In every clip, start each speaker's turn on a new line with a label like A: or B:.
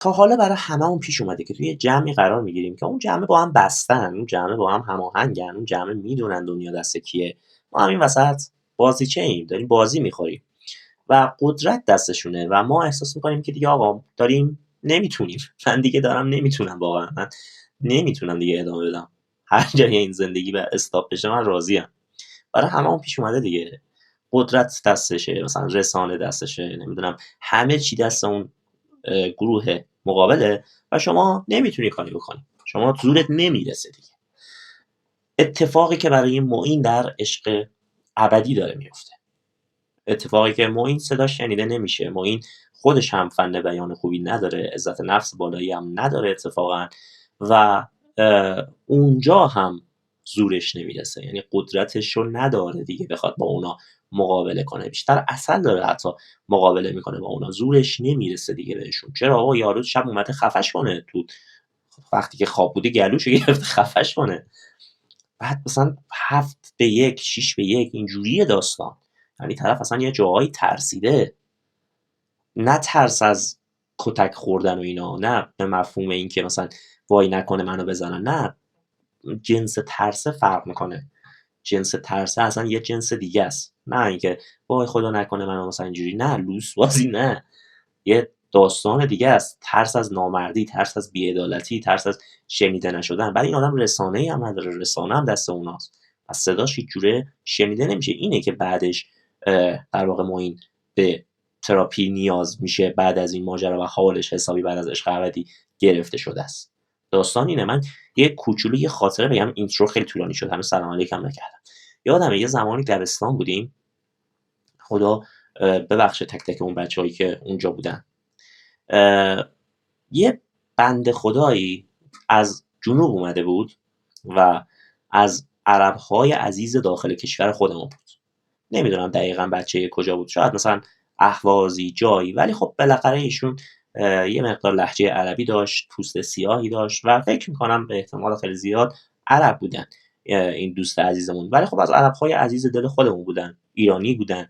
A: تا حالا برای هممون پیش اومده که توی یه جمعی قرار میگیریم که اون جمع با هم بستن، اون جمع با هم هماهنگن، اون جمع میدونن دنیا دست کیه، ما همین وسط بازیچه‌ایم، داریم بازی میخوریم و قدرت دستشونه و ما احساس میکنیم که دیگه آقا داریم نمیتونیم. من دیگه دارم نمیتونم، واقعا من نمیتونم دیگه ادامه بدم. هر جای این زندگی به استاپ بشه من راضیم. برای هممون پیش اومده دیگه. قدرت دستشه، مثلا رسانه دستشه، نمیدونم همه چی دست اون گروه مقابله و شما نمیتونی کاری بکنی، شما زورت نمیرسه دیگه. اتفاقی که برای معین در عشق ابدی داره میفته، اتفاقی که معین صداش شنیده نمیشه، معین خودش هم فن بیان خوبی نداره، عزت نفس بالایی هم نداره اتفاقا و اونجا هم زورش نمیرسه، یعنی قدرتش رو نداره دیگه بخواد با اونا مقابله کنه، بیشتر عسل داره حتی مقابله میکنه با اونا، زورش نمیرسه دیگه بهشون. چرا آقا یارو شب اومده خفش کنه، تو وقتی که خواب بوده گلوشو گرفته خفش کنه. بعد مثلا 7-1 6-1 اینجوریه داستان، یعنی طرف اصلا یه جاهایی ترسیده، نه ترس از کتک خوردن و اینا، نه به مفهوم این که مثلا وای نکنه منو بزنن، نه، جنس ترسه فرق میکنه، جنس ترسه اصلا یه جنس دیگه است، نه اینکه وای خدا نکنه منو مثلا اینجوری، نه لوس بازی، نه، یه داستان دیگه است، ترس از نامردی، ترس از بی‌عدالتی، ترس از شنیده نشدن. بعد این آدم رسانه‌ای هم نداره، رسانه هم دست اوناست، پس صداش هیچ جوره شنیده نمیشه. اینه که بعدش در واقع معین به تراپی نیاز میشه بعد از این ماجرا و حالش حسابی بعد از عشق ابدی گرفته شده است. داستان اینه. من یه کوچولو یه خاطره بگم، اینترو خیلی طولانی شد، هنوز سلام علیکم نکردم. یادمه یه زمانی دبستان بودیم، خدا ببخشه تک تک اون بچه‌هایی که اونجا بودن. یه بنده خدایی از جنوب اومده بود و از عرب‌های عزیز داخل کشور خودمون بود. نمیدونم دقیقا بچه کجا بود، شاید مثلا اهوازی جایی، ولی خب بالاخره ایشون یه مقدار لهجه عربی داشت، پوست سیاهی داشت و فکر میکنم به احتمال خیلی زیاد عرب بودن این دوست عزیزمون، ولی خب از عرب‌های عزیز دل خودمون بودن، ایرانی بودن،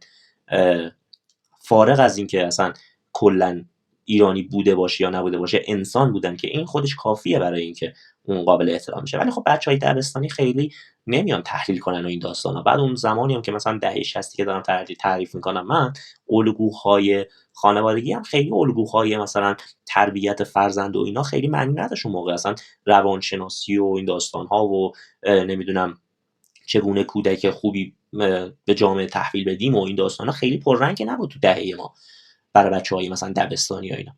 A: فارغ از اینکه اصلا کلا ایرانی بوده باشه یا نبوده باشه، انسان بودن که این خودش کافیه برای اینکه اون قابل احترام بشه. ولی خب بچهای دبستانی خیلی نمیان تحلیل کنن و این داستانا. بعد اون زمانی هم که مثلا دهه 60 که دارم تعریف میکنم من، الگوهای خانوادگی هم خیلی الگوهای مثلا تربیت فرزند و اینا خیلی معنی نداشت اون موقع، اصلا روانشناسی و این داستان ها و نمیدونم چگونه کودک خوبی به جامعه تحویل بدیم و این داستانا خیلی پررنگ که نبود تو دهه ما برای بچه‌های مثلا دبستانی و اینا.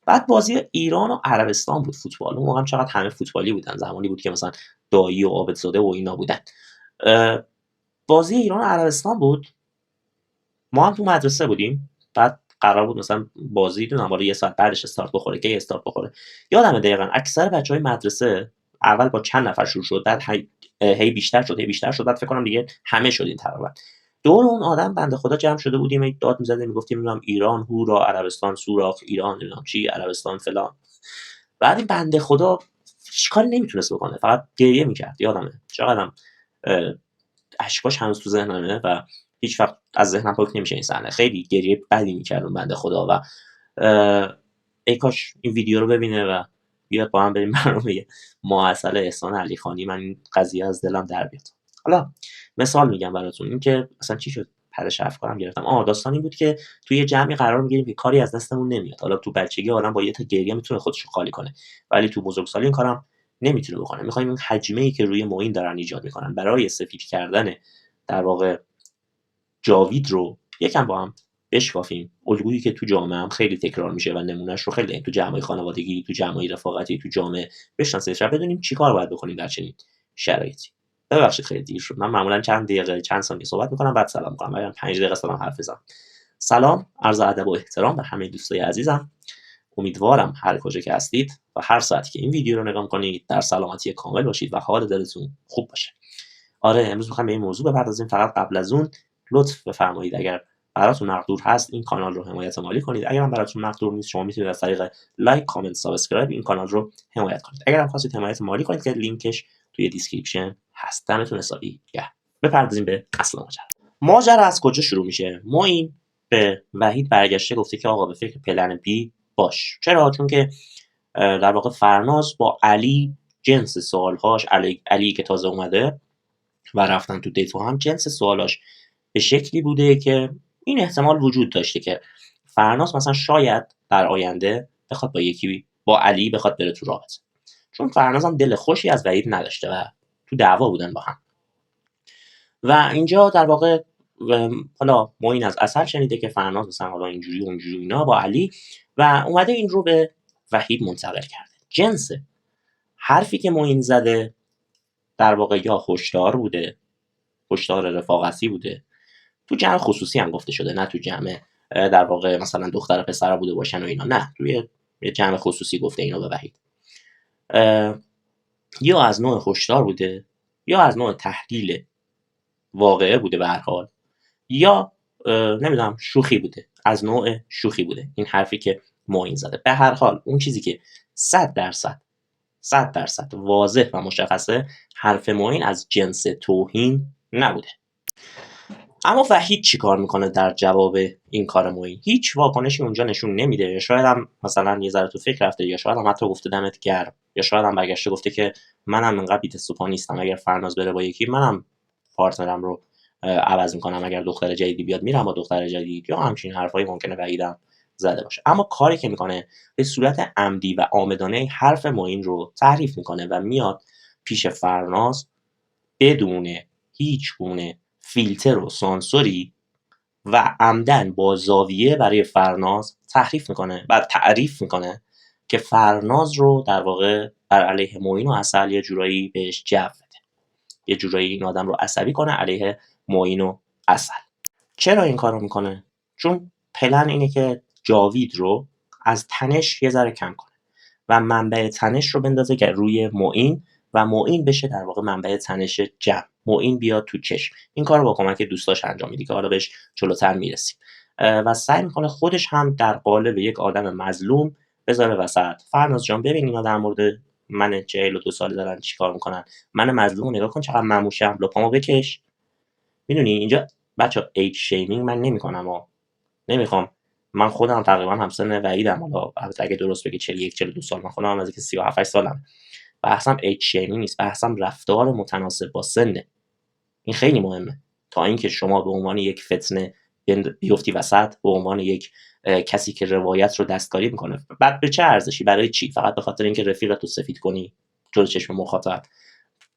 A: بعد بازی ایران و عربستان بود فوتبال، اون موقع هم چقدر همه فوتبالی بودن، زمانی بود که مثلا دایی و عابدزاده و اینا بودن. بازی ایران و عربستان بود، ما هم تو مدرسه بودیم، بعد قرار بود مثلا بازی دونم یه ساعت بعدش استارت بخوره، که استارت بخوره یادمه دقیقاً. اکثر بچهای مدرسه اول با چند نفر شروع شد، بعد هی بیشتر شد، بعد فکر کنم دیگه همه شدیم تقریبا. دور اون آدم بنده خدا جمع شده بودیم، هی داد می‌زدیم میگفتیم نمیدونم ایران هورا، عربستان سوراخ، ایران نمیدونم چی، عربستان فلان. بعد این بنده خدا هیچ کاری نمیتونست بکنه، فقط گریه میکرد. یادمه چقدرم اشکاش هنوز تو ذهنمه و هیچ وقت از ذهنم پاک نمیشه این صحنه. خیلی گریه بدی میکرد اون بنده خدا و ای کاش این ویدیو رو ببینه و بیاد با هم بریم برنامه ماحصل احسان علیخانی، من این قضیه از دلم در بیاد. حالا مثال میگم براتون، این که اصلا چی شد پرش افکارم گرفتم. داستان این بود که توی یه جمعی قرار میگیریم که کاری از دستمون نمیاد. حالا تو بچگی آدم با یه تا گریه میتونه خودش رو خالی کنه، ولی تو بزرگسالی این کارم نمیتونه بکنه. میخوایم این حجمه‌ای که روی معین دارن ایجاد میکنن برای سفید کردن در واقع جاوید رو یکم با هم بشکافیم. الگویی که تو جامعه هم خیلی تکرار میشه و نمونهش رو خیلی تو جمع‌های خانوادگی، تو جمع‌های رفاقتی، تو جامعه بشناسیمش و بدونیم چیکار باید بکنیم در چنین شرایطی. ببخشید خیلی دیر شد. من معمولا چند دقیقه چند ثانیه صحبت میکنم بعد سلام میکنم، ولی 5 دقیقه سلام حرف بزنم. سلام، عرض ادب و احترام به همه دوستای عزیزم. امیدوارم هر کجا که هستید و هر ساعتی که این ویدیو رو نگاه کنید در سلامتی کامل باشید و حال دلتون خوب باشه. آره امروز میخوام به این موضوع بپردازیم. فقط قبل از اون لطف بفرمایید اگر براتون مقدور هست این کانال رو حمایت مالی کنید. اگر هم براتون مقدور نیست شما میتونید از طریق لایک، کامنت، سابسکرایب این کانال رو حمایت کنید. اگر هم خواستید حمایت مالی کنید که لینکش توی دیسکریپشن هست. دمتون حسابی گرم. بپردازیم به اصل ماجرا. ماجرا از کجا شروع میشه؟ معین به وحید برگشته گفته که آقا به فکر پلن بی باش. چرا؟ چون که در واقع فرناز با علی جنس سوالهاش، علی که تازه اومده و رفتن تو دیت هم، جنس سوالاش به شکلی بوده که این احتمال وجود داشته که فرناز مثلا شاید در آینده بخواد با علی بخواد بره تو رابطه، چون فرناز هم دل خوشی از وحید نداشته و تو دعوا بودن با هم. و اینجا در واقع حالا معین از عسل شنیده که فرناز مثلا حالا اینجوری اونجوری اینا با علی و اومده این رو به وحید منتقل کرده. جنس حرفی که معین زده در واقع یا هشدار بوده، هشدار رفاقتی بوده، تو جمع خصوصی هم گفته شده، نه تو جمع در واقع مثلا دختر و پسر بوده باشن و اینا، نه توی جمع خصوصی گفته اینو به وحید. یا از نوع هشدار بوده یا از نوع تحلیل واقعه بوده به هر حال، یا نمیدونم شوخی بوده، از نوع شوخی بوده این حرفی که معین زده. به هر حال اون چیزی که 100% واضح و مشخصه، حرف معین از جنس توهین نبوده. اما وحید چی کار میکنه در جواب این کار معین؟ هیچ واکنشی اونجا نشون نمیده. شاید هم مثلا یه ذره تو فکر رفته، یا شاید هم حتی گفته دمت گرم، یا شاید هم برگشته گفته که منم انقدر بیت سوپا نیستم، اگر فرناز بره با یکی منم پارتنرم رو عوض میکنم، اگر دختر جدیدی بیاد میرم با دختر جدید، یا همچین حرفایی ممکنه وحیدم زده باشه. اما کاری که میکنه به صورت عمدی و عامدانه حرف معین رو تحریف میکنه و میاد پیش فرناز بدون هیچ گونه فیلتر و سانسوری و عمدن با زاویه برای فرناز تحریف میکنه و تعریف میکنه که فرناز رو در واقع بر علیه معین و عسل یه جورایی بهش جو بده، یه جورایی این آدم رو عصبی کنه علیه معین و عسل. چرا این کارو میکنه؟ چون پلن اینه که جاوید رو از تنش یه ذره کم کنه و منبع تنش رو بندازه که روی معین و معین بشه در واقع منبع تنش جمع، معین بیاد تو چشم. این کار رو با کمک دوستاش انجام میده که حالا بهش جلوتر میرسیم، و سعی میکنه خودش هم در قالب یک آدم مظلوم بذاره وسط. فرناز جان ببین اینا در مورد من 42 ساله دارن چیکار میکنن، من مظلوم رو نگاه کن چقدر مموشم، لپامو بکش. میدونی اینجا بچا ایج شیمینگ من نمیکنم و نمیخوام، من خودم تقریبا همسن وحیدم، حالا البته اگه درست بگی 41 42 سال، من خودم نزدیک 37 8 سالم. بحثم ایج شیمینگ نیست، بحثم رفتار متناسب با سنه. این خیلی مهمه تا اینکه شما به عنوان یک فتنه بیفتی وسط، به عنوان یک کسی که روایت رو دستکاری میکنه. بعد به چه ارزشی؟ برای چی؟ فقط به خاطر اینکه رفیقت رو سفید کنی جلوی چشم مخاطب؟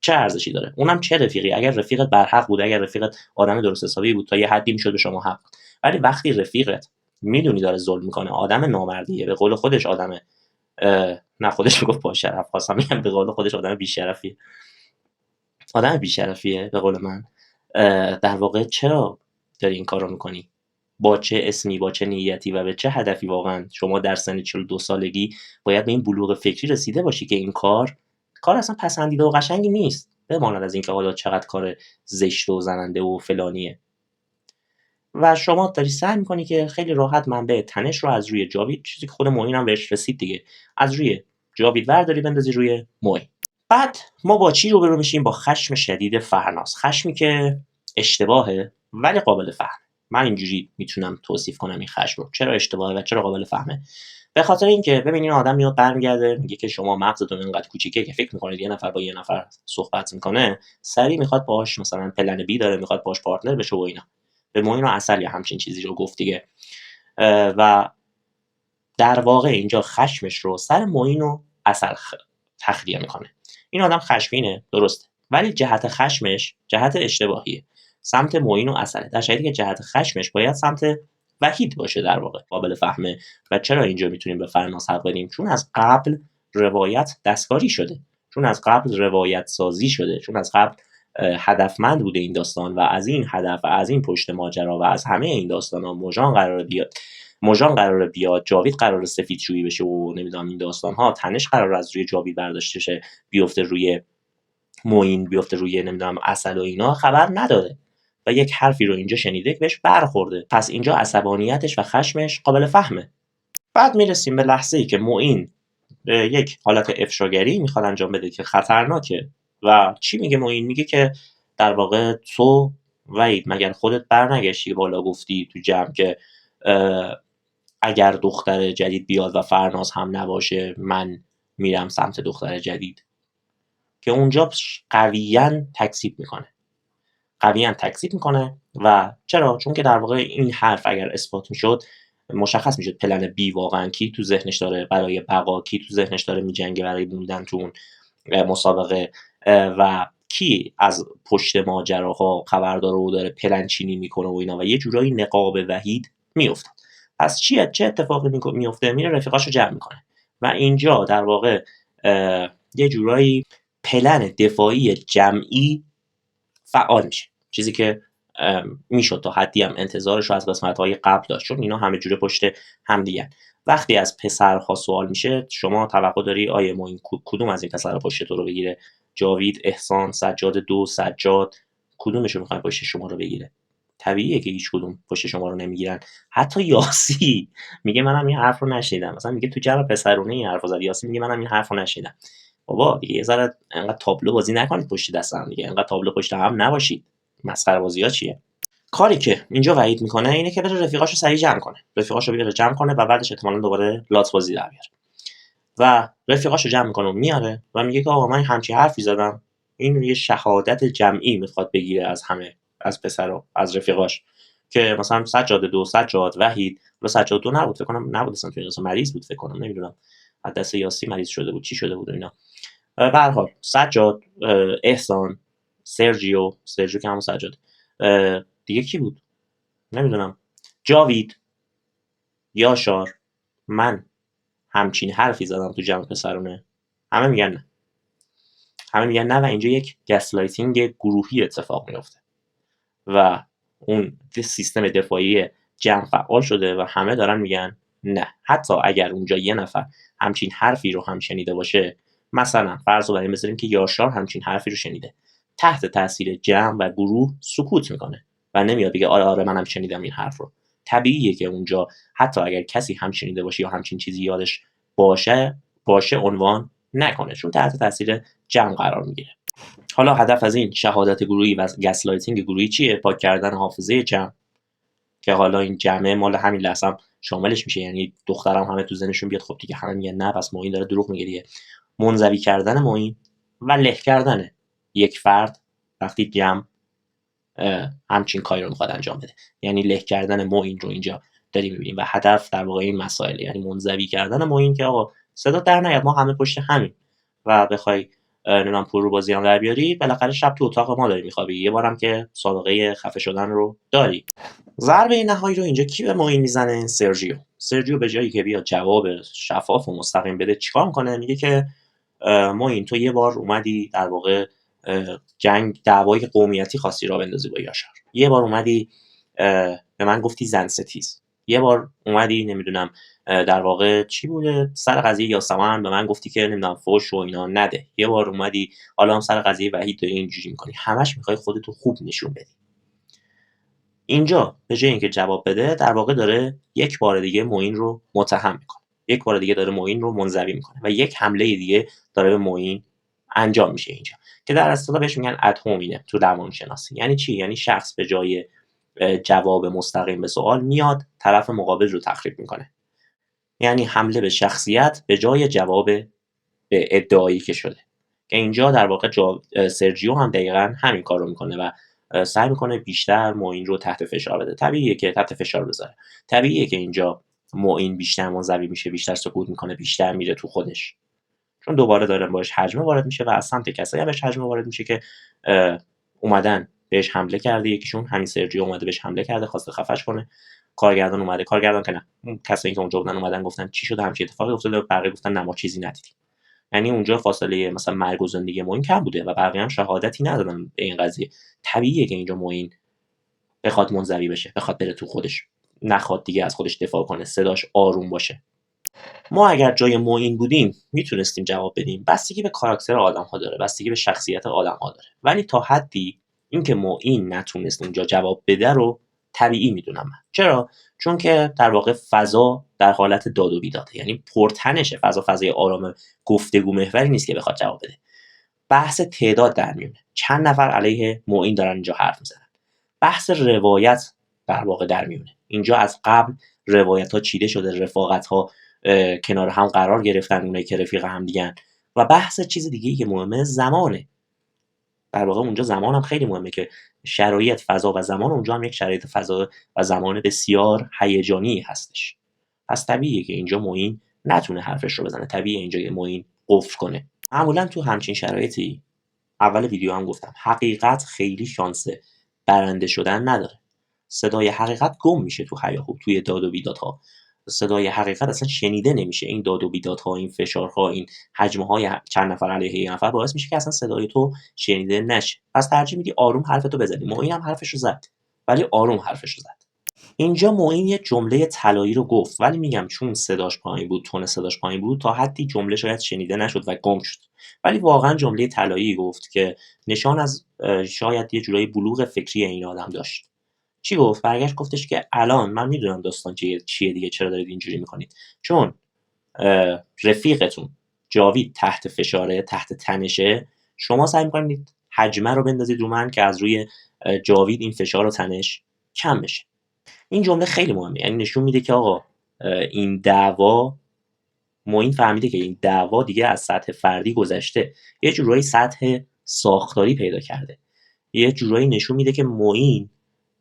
A: چه ارزشی داره؟ اونم چه رفیقی؟ اگر رفیقت برحق بود، اگر رفیقت آدم درست حسابی بود، تا یه حدی میشد به شما حق. ولی وقتی رفیقت میدونی داره ظلم میکنه، آدم نامردیه، به قول خودش آدم نه خودش میگفت با شرف، خواستم میگم به قول خودش آدم بی‌شرفیه، آدم بی‌شرفیه به قول من، در واقع چرا داری این کارو میکنی؟ با چه اسمی، با چه نیتی و به چه هدفی؟ واقعا شما در سن 42 سالگی باید به این بلوغ فکری رسیده باشی که این کار اصلا پسندیده و قشنگی نیست، بماند از اینکه حالا چقدر کار زشت و زننده و فلانیه. و شما داری سعی میکنی که خیلی راحت منبع تنش رو از روی جاوید، چیزی که خود معین هم بهش رسید دیگه، از روی جاوید ورداری بندازی روی معین. بعد ما با چی روبرو میشیم؟ با خشم شدید فرناز، خشمی که اشتباهه ولی قابل فهم. من اینجوری میتونم توصیف کنم این خشم رو، چرا اشتباهه و چرا قابل فهمه. به خاطر اینکه ببین این آدم میاد برمیگرده میگه که شما مغزتون اینقدر کوچیکه که فکر میکنید یه نفر با یه نفر صحبت میکنه سری میخواد باهاش مثلا پلن بی داره، میخواد باهاش پارتنر بشه و اینا. به معین و عسل یا همچین چیزی رو گفت دیگه. و در واقع اینجا خشمش رو سر معین و عسل تخلیه میکنه. این آدم خشمگینه درسته، ولی جهت خشمش جهت اشتباهیه، سمت معین و عسله، در شرایطی که جهت خشمش باید سمت وحید باشه. در واقع قابل فهمه. و چرا اینجا میتونیم به فرناز حق بدیم؟ چون از قبل روایت دستکاری شده، چون از قبل روایت سازی شده، چون از قبل هدفمند بوده این داستان و از این هدف و از این پشت ماجرا و از همه این داستانا موژان قراره بیاد، جاوید قراره سفیدشویی بشه و نمیدونم این داستان ها، تنش قراره از روی جاوید برداشته شه بیفته روی معین، بیفته روی نمیدونم عسل و اینا، خبر نداره و یک حرفی رو اینجا شنیده که بهش برخورده. پس اینجا عصبانیتش و خشمش قابل فهمه. بعد میرسیم به لحظه‌ای که معین یک حالت افشاگری میخواد انجام بده که خطرناکه. و چی میگه معین؟ میگه که در واقع تو وحید مگر خودت برنگشتی بالا گفتی تو جمع که اگر دختر جدید بیاد و فرناز هم نباشه من میرم سمت دختر جدید، که اونجا قویاً تکذیب میکنه. و چرا؟ چون که در واقع این حرف اگر اثبات میشد مشخص میشد پلن بی واقعا کی تو ذهنش داره برای بقا، کی تو ذهنش داره میجنگه برای موندن تو اون مسابقه، و کی از پشت ماجراها خبر داره و داره پلن چینی میکنه و اینا، و یه جورایی نقاب وحید میافتاد. پس چه اتفاقی میفته؟ میره رفیقاشو جمع میکنه و اینجا در واقع یه جورایی پلن دفاعی جمعی فعال میشه، چیزی که میشد تا حدی هم انتظارش رو از قسمت‌های قبل داشت، چون اینا همه جوره پشت همدیگن. وقتی از پسرها سوال میشه شما توقع داری آیه ما این کدوم از این پسرها پشت تو رو بگیره؟ جاوید، احسان، سجاد 2، سجاد، کدومشون میخواد پشت شما رو بگیره؟ طبیعیه که هیچ کدوم پشت شما رو نمیگیرن. حتی یاسی میگه منم این حرف رو نشنیدم، مثلا میگه تو جمع پسرونه این حرفو زد، یاسی میگه منم این حرف رو نشنیدم. بابا دیگه یه ذره انقدر تابلو بازی نکنید پشت دست هم دیگه، انقدر تابلو پشت هم نباشید. مسخره بازی‌ها چیه؟ کاری که اینجا وحید میکنه اینه که بره رفیقاشو سریع جمع کنه، رفیقاشو بیاره جمع کنه و بعدش احتمالاً دوباره لات بازی در بیاره و رفیقاشو جمع میکنه و میاره و میگه که آقا من همچین حرفی زدم. این یه شهادت جمعی میخواد بگیره از همه، از پسرا، از رفیقاش، که مثلا سجاد 2، سجاد، وحید، و سجاد 2 نبود فکر کنم، نبود اصلا، توی مریض بود فکر کنم، نمیدونم از دست یاسی مریض شده بود چی شده بود اینا. به هر حال سجاد، احسان، سرجیو که همون سجاد، دیگه کی بود نمیدونم، جاوید، یاشار، من همچین حرفی زدم تو جمع پسرونه؟ همه میگن نه و اینجا یک گسلایتینگ گروهی اتفاق میفته و اون سیستم دفاعی جمع فعال شده و همه دارن میگن نه. حتی اگر اونجا یه نفر همچین حرفی رو هم شنیده باشه، مثلا فرض رو بر این بذاریم که یاشار همچین حرفی رو شنیده، تحت تاثیر جمع و گروه سکوت میکنه و نمیاد بگه آره منم شنیدم این حرف رو. طبیعیه که اونجا حتی اگر کسی هم شنیده باشه یا همچین چیزی یادش باشه عنوان نکنه، چون تحت تاثیر جمع قرار میگیره. حالا هدف از این شهادت گروهی و گسلایتینگ گروهی چیه؟ پاک کردن حافظه جمع، که حالا این جمعه مال همین لحظه هم شاملش میشه، یعنی دخترام همه تو ذهنشون بیاد خب دیگه همه میگن نه پس معین داره دروغ میگه دیگه. منزوی کردن معین و له کردن یک فرد وقتی جمع همچین کاری رو میخواد انجام بده، یعنی له کردن معین رو اینجا داریم میبینیم و هدف در واقع این مسائل، یعنی منزوی کردن معین که آقا صدا در نیاد، ما همه پشت همین و بخوای نمیدونم پول رو بازی هم در بیاری، بالاخره شب تو اتاق ما داری میخوابی، یه بارم که سابقه خفه شدن رو داری. ضربه نهایی رو اینجا کی به معین میزنه؟ سرجیو به جایی که بیاد جواب شفاف و مستقیم بده چیکار میکنه؟ میگه که معین تو یه بار اومدی در واقع دعوای قومیتی خواستی راه بندازی با یاشار، یه بار اومدی به من گفتی زن ستیز، یه بار اومدی نمیدونم در واقع چی بوده سر قضیه یاسمن به من گفتی که نمیدونم فوش و اینا نده، یه بار اومدی حالا هم سر قضیه وحید داری اینجوری میکنی، همش میخوای خودتو خوب نشون بدی. اینجا به جای اینکه جواب بده در واقع داره یک بار دیگه معین رو متهم میکنه، یک بار دیگه داره معین رو منزوی میکنه و یک حمله دیگه داره به معین انجام میشه اینجا، که در اصطلاح بهش میگن ادهومینه تو روانشناسی. یعنی چی؟ یعنی شخص به جای جواب مستقیم به سوال میاد طرف مقابل رو تخریب میکنه، یعنی حمله به شخصیت به جای جواب به ادعایی که شده، که اینجا در واقع سرجیو هم دقیقا همین کار رو میکنه و سعی میکنه بیشتر معین رو تحت فشار بده. طبیعیه که تحت فشار بذاره، طبیعیه که اینجا معین بیشتر منزوی میشه، بیشتر سکوت میکنه، بیشتر میره تو خودش، چون دوباره داره باش حجمه وارد میشه و از سمت کسایی بهش حجمه وارد میشه که اومدن بهش حمله کرده، یکیشون همین سرجیو اومده بهش حمله کرده خواسته خفش کنه، کارگردان که نه، اون کسایی که اونجا بودن اومدن گفتن چی شده همچین اتفاقی افتاده، بقیه گفتن نه ما چیزی ندیدیم. یعنی اونجا فاصله مثلا مرگ و زندگی معین کم بوده و بقیه هم شهادتی ندادن به این قضیه. طبیعیه که اینجا معین بخواد منزوی بشه، بخواد بره تو خودش، نخواد دیگه از خودش دفاع کنه، صداش آروم باشه. ما اگر جای معین بودیم میتونستیم جواب بدیم، بستگی به کاراکتر آدم‌ها داره، بستگی به شخصیت آدم‌ها داره، ولی تا حدی اینکه معین نتونست اونجا جواب بده رو طبیعی میدونم من. چرا؟ چون که در واقع فضا در حالت داد و بیداده، یعنی پرتنشه، فضای آرام گفتگو محوری نیست که بخواد جواب بده. بحث تعداد در میونه، چند نفر علیه معین دارن اینجا حرف میزنن، بحث روایت در واقع در میونه. اینجا از قبل روایت‌ها چیده شده، رفاقت‌ها کنار هم قرار گرفتن، اونایی که رفیق هم دیگن. و بحث چیز دیگه‌ای که مهمه زمانه. در واقع اونجا زمان هم خیلی مهمه که شرایط، فضا و زمان اونجا هم یک شرایط فضا و زمان بسیار هیجانی هستش. پس طبیعیه که اینجا معین نتونه حرفش رو بزنه، طبیعیه اینجا معین قفل کنه. معمولا تو همچین شرایطی، اول ویدیو هم گفتم، حقیقت خیلی شانس برنده شدن نداره. صدای حقیقت گم میشه تو هیاهو، توی داد و بیدادها. صدای حقیقت اصلا شنیده نمیشه. این داد و بیدادها، این فشارها، این هجمه‌های چند نفر علیه یک نفر باعث میشه که اصلا صدای تو شنیده نشه. پس ترجیح میدی آروم حرفتو بزنی. معین هم حرفشو زد، ولی آروم حرفشو زد. اینجا معین یه جمله طلایی رو گفت، ولی میگم چون صداش پایین بود، تون صداش پایین بود، تا حدی جمله شاید شنیده نشد و گم شد. ولی واقعا جمله طلایی گفت که نشان از شاید یه جورایی بلوغ فکری این آدم داشت. چی گفت؟ برگشت گفتش که الان من میدونم داستان چیه دیگه، چرا دارید اینجوری میکنید. چون رفیقتون جاوید تحت فشاره، تحت تنشه، شما سعی میکنید حجمه رو بندازید رو من که از روی جاوید این فشار و تنش کم بشه. این جمله خیلی مهمه، یعنی نشون میده که آقا این دعوا، معین فهمیده که این دعوا دیگه از سطح فردی گذشته، یه جورایی سطح ساختاری پیدا کرده. یه جورایی نشون میده که معین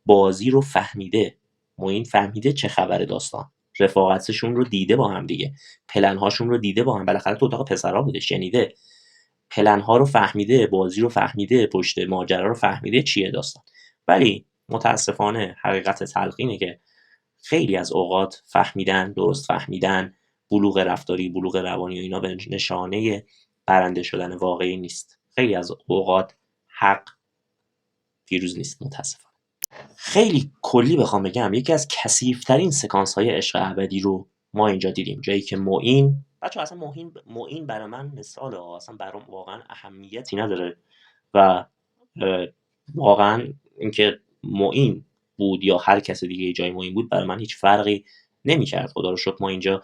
A: بازی رو فهمیده. معین فهمیده چه خبره داستان، رفاقتشون رو دیده با هم دیگه، پلن‌هاشون رو دیده با هم. بالاخره تو اتاق پسرا بوده، شنیده پلن‌ها رو، فهمیده بازی رو، فهمیده پشت ماجرا رو، فهمیده چیه داستان. ولی متاسفانه حقیقت تلخ اینه که خیلی از اوقات فهمیدن، درست فهمیدن، بلوغ رفتاری، بلوغ روانی و اینا به نشانه برنده شدن واقعی نیست. خیلی از اوقات حق پیروز نیست متاسفانه. خیلی کلی بخوام بگم، یکی از کثیف‌ترین سکانس‌های عشق ابدی رو ما اینجا دیدیم، جایی که معین، بچه‌ها اصلا معین برای من مثاله، اصلا برام واقعا اهمیتی نداره و واقعا اینکه معین بود یا هر کس دیگه جای معین بود برای من هیچ فرقی نمی‌کرد. خدا رو شکر ما اینجا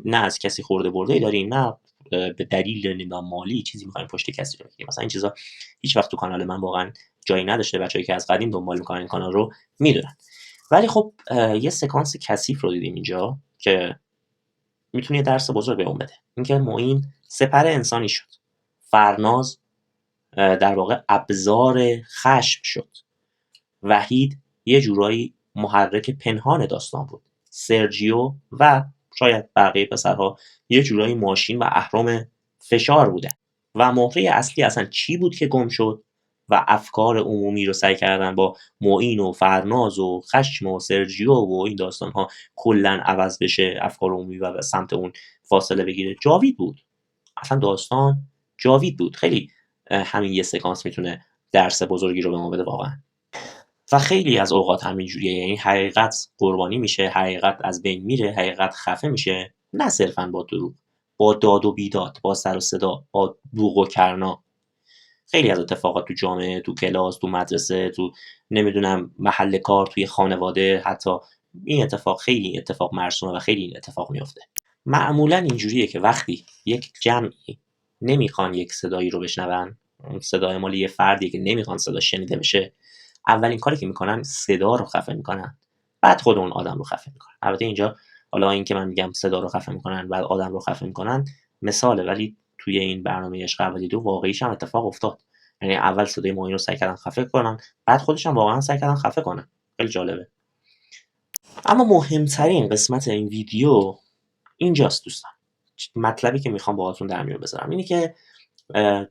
A: نه از کسی خورده برده داریم، نه به دلیل نمیدونم مالی چیزی می‌خوایم پشت کسی رو بگیریم. مثلا این چیزا هیچ وقت تو کانال من واقعا جایی نداشته. بچه‌ای که از قدیم دنبال می‌کنن این کانال رو میدونن. ولی خب یه سکانس کثیف رو دیدیم اینجا که میتونه یه درس بزرگ بهمون بده. اینکه معین سپر انسانی شد. فرناز در واقع ابزار خشم شد. وحید یه جورایی محرک پنهان داستان بود. سرجیو و شاید بقیه پسرها یه جورایی ماشین و اهرم فشار بودن. و مهره اصلی اصلا چی بود که گم شد و افکار عمومی رو سعی کردن با معین و فرناز و خشم و سرجیو و این داستان ها کلا عوض بشه، افکار عمومی و به سمت اون فاصله بگیره. جاوید بود. اصلا داستان جاوید بود. خیلی همین یه سکانس میتونه درس بزرگی رو به ما بده واقعا. و خیلی از اوقات همینجوریه، یعنی حقیقت قربانی میشه، حقیقت از بین میره، حقیقت خفه میشه، نه صرفا با دروغ، با داد و بیداد، با سر و صدا، با بوق و کرنا. خیلی از اتفاقات تو جامعه، تو کلاس، تو مدرسه، تو نمیدونم محل کار، توی خانواده حتی، این اتفاق خیلی اتفاق مرسومه و خیلی این اتفاق میفته. معمولا اینجوریه که وقتی یک جمعی نمیخوان یک صدایی رو بشنون، اون صدای مال یه فردیه که نمیخوان صدا شنیده بشه، اولین کاری که میکنن صدا رو خفه میکنن، بعد خود اون آدم رو خفه میکنن. البته اینجا حالا این که من میگم صدا رو خفه میکنن بعد آدم رو خفه میکنن مثاله، ولی توی این برنامه عشق ابدی 2 واقعیش هم اتفاق افتاد. یعنی اول صدای معین رو سعی کردن خفه کنن، بعد خودش هم واقعا سعی کردن خفه کنن. خیلی جالبه. اما مهمترین قسمت این ویدیو اینجاست دوستان. مطلبی که میخوام باهاتون در میون بذارم اینه که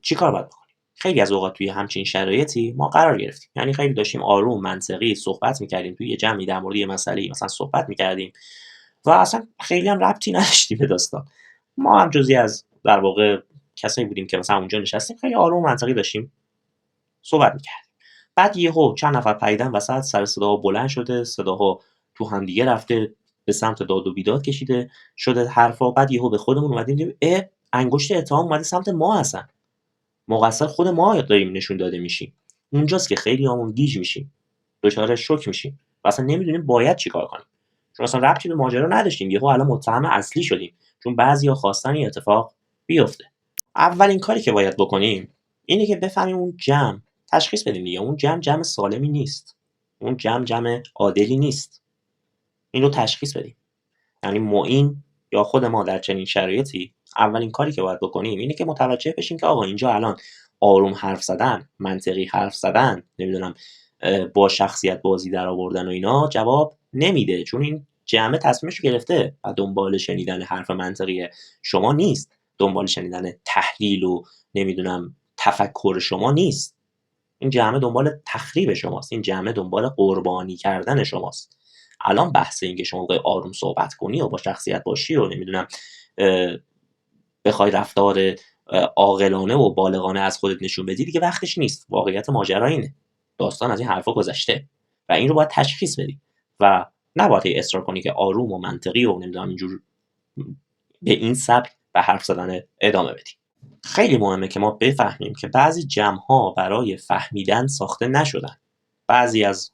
A: چیکار باید بکنیم. خیلی از اوقات توی همچین شرایطی ما قرار گرفتیم، یعنی خیلی داشتیم آروم منطقی صحبت میکردیم، توی یه جمعی در مورد یه مسئله مثلا صحبت میکردیم و اصلا خیلی هم ربطی نداشتیم به داستان. ما هم جزئی از در واقع کسایی بودیم که مثلا اونجا نشستیم، خیلی آروم و منطقی داشتیم صحبت میکردیم. بعد یهو چند نفر پریدن وسط، سر صداها بلند شده، صداها تو هم دیگه رفته، به سمت داد و بیداد کشیده شده حرفا. بعد یهو به خودمون اومدیم دیدیم انگشت اتهام اومده سمت ما، هستن مقصر خود ما داریم نشون داده میشیم. اونجاست که خیلیامون گیج میشیم، دچار شوک میشیم و اصلا نمیدونیم باید چیکار کنیم، چون اصلا ربطی به ماجرا نداشتیم. یهو الان متهم اصلی شدیم چون بعضیا خواستن این اتفاق بیفته. اولین کاری که باید بکنیم اینه که بفهمیم اون جمع، تشخیص بدیم دیگه اون جمع سالمی نیست، اون جمع عادلی نیست. این رو تشخیص بدیم. یعنی معین یا خود ما در چنین شرایطی اولین کاری که باید بکنیم اینه که متوجه بشیم که آقا اینجا الان آروم حرف زدن، منطقی حرف زدن، نمیدونم با شخصیت بازی در آوردن و اینا جواب نمیده، چون این جمع تصمیمش رو گرفته و دنبال شنیدن حرف منطقی شما نیست، دنبال شنیدن تحلیل و نمیدونم تفکر شما نیست. این جمع دنبال تخریب شماست، این جمع دنبال قربانی کردن شماست. الان بحث این که شما بخوای آروم صحبت کنی و با شخصیت باشی و نمیدونم بخوای رفتار عاقلانه و بالغانه از خودت نشون بدی دیگه وقتش نیست. واقعیت ماجرا اینه، داستان از این حرفا گذشته و این رو باید تشخیص بدی و نباید اصرار کنی که آروم و منطقی و نمیدونم اینجور به این سبک و حرف زدن ادامه بدی. خیلی مهمه که ما بفهمیم که بعضی جمع‌ها برای فهمیدن ساخته نشدن. بعضی از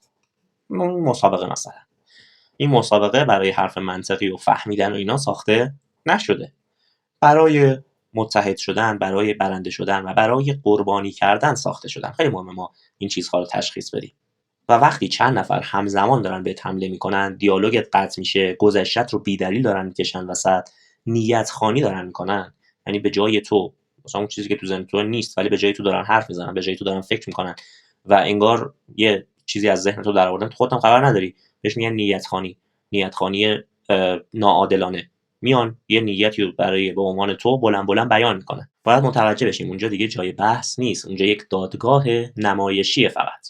A: مسابقه مثلا، این مسابقه برای حرف منطقی و فهمیدن و اینا ساخته نشده، برای متحد شدن، برای برنده شدن و برای قربانی کردن ساخته شدن. خیلی مهمه ما این چیزها رو تشخیص بدیم و وقتی چند نفر همزمان دارن بهت حمله میکنن، دیالوگت قطع میشه، گذشتت رو بی‌دلیل دارن میکشن وسط، نیت خوانی دارن میکنن، یعنی به جای تو مثلا اون چیزی که تو ذهن تو نیست ولی به جای تو دارن حرف میزنن، به جای تو دارن فکر میکنن و انگار یه چیزی از ذهن تو در آوردن، تو خودت هم خبر نداری، بهش میگن نیت خوانی. نیت خوانی ناعادلانه، میان یه نیتی رو برای به عنوان تو بلند بلند بیان میکنن. باید متوجه بشیم اونجا دیگه جای بحث نیست، اونجا یک دادگاه نمایشیه. فقط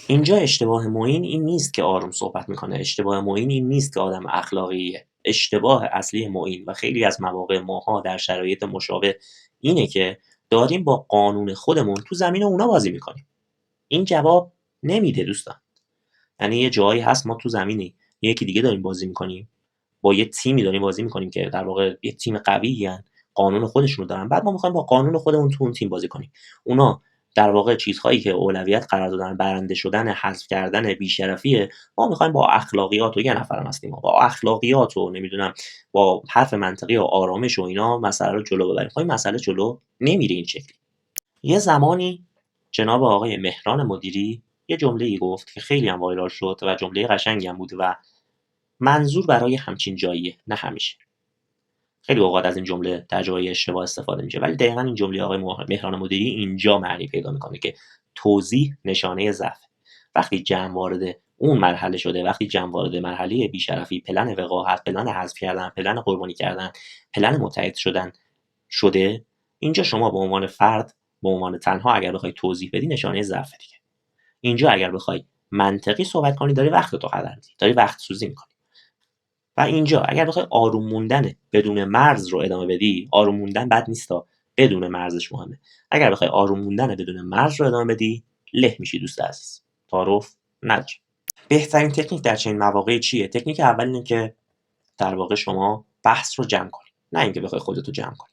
A: اینجا اشتباه معین این نیست که آروم صحبت میکنه، اشتباه معین این نیست که آدم اخلاقیه. اشتباه اصلی معین و خیلی از مواقع ماها در شرایط مشابه اینه که داریم با قانون خودمون تو زمین اونا بازی میکنیم. این جواب نمیده دوستان. یعنی یه جایی هست ما تو زمینی یکی دیگه داریم بازی میکنیم، با یه تیمی داریم بازی میکنیم که در واقع یه تیم قوی ان، قانون خودشون رو دارن، بعد ما میخوایم با قانون خودمون تو اون تیم بازی کنیم. اونا در واقع چیزهایی که اولویت قرار دادن برنده شدن، حذف کردن، بی‌شرفیه، ما میخوایم با اخلاقیات و یه نفرم هستیم با اخلاقیات و نمیدونم با حرف منطقی و آرامش و اینا مسئله رو جلو ببریم. خب این مسئله جلو نمیره این شکلی. یه زمانی جناب آقای مهران مدیری یه جمله‌ای گفت که خیلی هم وایرال شد و جمله قشنگی هم بود و منظور برای همچین جاییه، نه همیشه. خیلی اوقات از این جمله در جای اشتباه استفاده میشه، ولی دقیقاً این جمله آقای مهران مدیری اینجا معنی پیدا میکنه که توضیح نشانه ضعف. وقتی جمع وارد اون مرحله شده، وقتی جمع وارد مرحله بی‌شرفی، پلن وقاحت، پلن حذف کردن، پلن قربانی کردن، پلن متحد شدن شده، اینجا شما به عنوان فرد، به عنوان تنها اگر بخوای توضیح بدی نشانه ضعف دیگه. اینجا اگر بخوای منطقی صحبت کنی داری وقت تو هدر میدی، داری وقت سوزی میکنی. و اینجا اگر بخوای آروم موندن بدون مرز رو ادامه بدی، آروم موندن بد نیستا، بدون مرزش مهمه. اگر بخوای آروم موندن بدون مرز رو ادامه بدی، له میشی دوست عزیز. تعارف نداره. بهترین تکنیک در چنین مواقعی چیه؟ تکنیک اول اینه که در واقع شما بحث رو جمع کنی، نه اینکه بخوای خودت رو جمع کنی.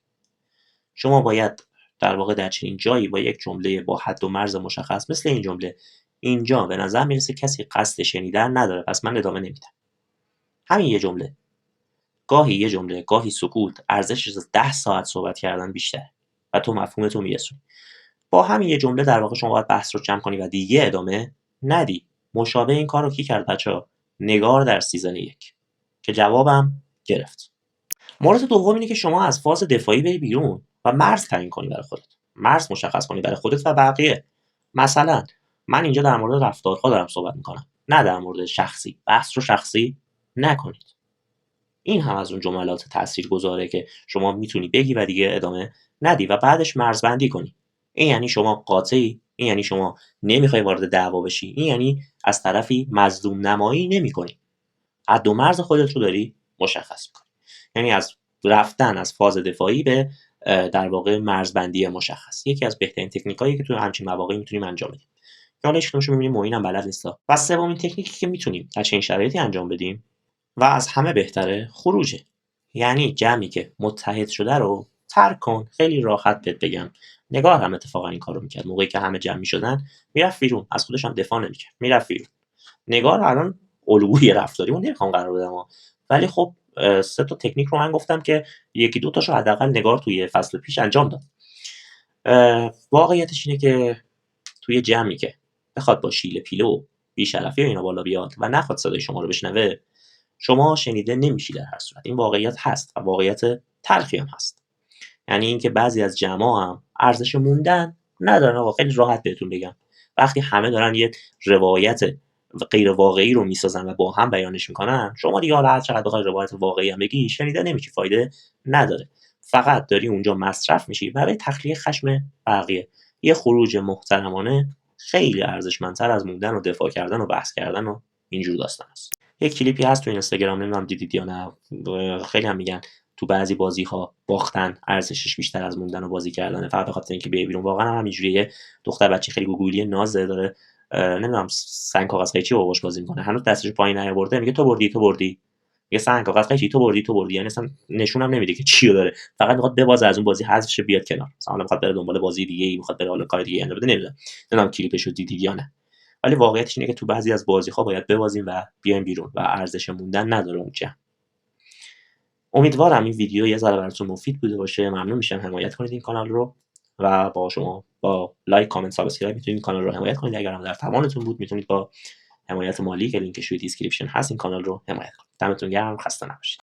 A: شما باید در واقع در چنین جایی با یک جمله با حد و مرز مشخص مثل این جمله، اینجا به نظر میرسه کسی قصد شنیدن نداره پس من ادامه نمیدم. همین یه جمله، گاهی یه جمله، گاهی سکوت ارزشش از 10 ساعت صحبت کردن بیشتره و تو مفهومتو میرسونی. با همین یه جمله در واقع شما باید بحث رو جمع کنی و دیگه ادامه ندی. مشابه این کار رو کی کرد بچه‌ها؟ نگار در سیزن 1 که جوابم گرفت. مورد دوم اینه که شما از فاز دفاعی بری بیرون و مرز تعیین کنی برای خودت. مرز مشخص کنی برای خودت و بقیه. مثلا من اینجا در مورد رفتارها دارم صحبت میکنم، نه در مورد شخصی. بحث رو شخصی نکنید. این هم از اون جملات تاثیرگذاره که شما میتونی بگی و دیگه ادامه ندی و بعدش مرزبندی کنی. این یعنی شما قاطعی، این یعنی شما نمیخوای وارد دعوا بشی، این یعنی از طرفی مظلوم نمایی نمیکنی. حد و مرز خودت رو داری مشخص میکنی. یعنی از رفتن از فاز دفاعی به در واقع مرزبندی مشخص. یکی از بهترین تکنیکایی که تو همچین مواقعی میتونیم انجام بدیم. که حالا هیچ می‌بینیم معینم بلد نیستا. و سومین تکنیکی که میتونیم در چنین شرایطی انجام بدیم و از همه بهتره خروجه. یعنی جمعی که متحد شده رو ترک کن. خیلی راحت بهت بگم، نگار هم اتفاقا این کارو میکرد. موقعی که همه جمع میشدن میرفت بیرون، از خودش هم دفاع نمیکرد، میرفت بیرون. نگار الان الگوی رفتاریمون نمیخوام قرار بدم ولی خب 3 تا تکنیک رو من گفتم که یکی دو تاشو حداقل نگار توی فصل پیش انجام داد. واقعیتش اینه که توی جمعی که بخواد با شیله پیله و بی‌شرفی و اینا بالا بیاد و نخواد صدای شما رو بشنوه، شما شنیده نمیشی در هر صورت. این واقعیت هست و واقعیت تلخی هم هست. یعنی اینکه بعضی از جمع هم ارزش موندن ندارن. آقا خیلی راحت بهتون بگم، وقتی همه دارن یه روایت غیر واقعی رو میسازن و با هم بیانش میکنن، شما دیگه حالا هر چقدر بخوای روایت واقعی هم بگی شنیده نمیشی، فایده نداره. فقط داری اونجا مصرف میشی برای تخلیه خشم بقیه. یه خروج محترمانه خیلی ارزشمندتر از موندن و دفاع کردن و بحث کردن و اینجور داستان است. یک کلیپی هست تو اینستاگرام، نمیدونم دیدید یا نه، خیلی هم میگن تو بعضی بازی‌ها باختن ارزشش بیشتر از موندن و بازی کردنه، فقط به خاطر اینکه بیای بیرون. واقعا هم همینجوریه. دختر بچه خیلی گوگولی نازه داره، نمیدونم سنگ کاغذ قیچی باباش بازی میکنه، هنوز دستش پایین نیاورده، میگه تو بردی تو بردی، میگه سنگ کاغذ قیچی تو بردی تو بردی. یعنی اصلا نشونم نمیده که چیو داره، فقط میخواد ببازه، از اون بازی حذف شه بیاد کنار، مثلا میخواد بره دنبال بازی دیگه، میخواد بره حالا کار دیگه انجام بده. نمیدونم کلیپشو دیدید یا نه، ولی واقعیتش اینه که تو بعضی از بازی‌ها باید ببازیم و بیایم بیرون و ارزش موندن نداره اونجا. امیدوارم این ویدیو یه ذره براتون مفید بوده باشه. ممنون میشم حمایت کنید این کانال رو و با لایک، کامنت، سابسکرایب میتونید این کانال رو حمایت کنید. اگر هم در توانتون بود میتونید با حمایت مالی که لینکش توی دیسکریپشن هست این کانال رو حمایت کنید. دمتون گرم، خسته نباشید.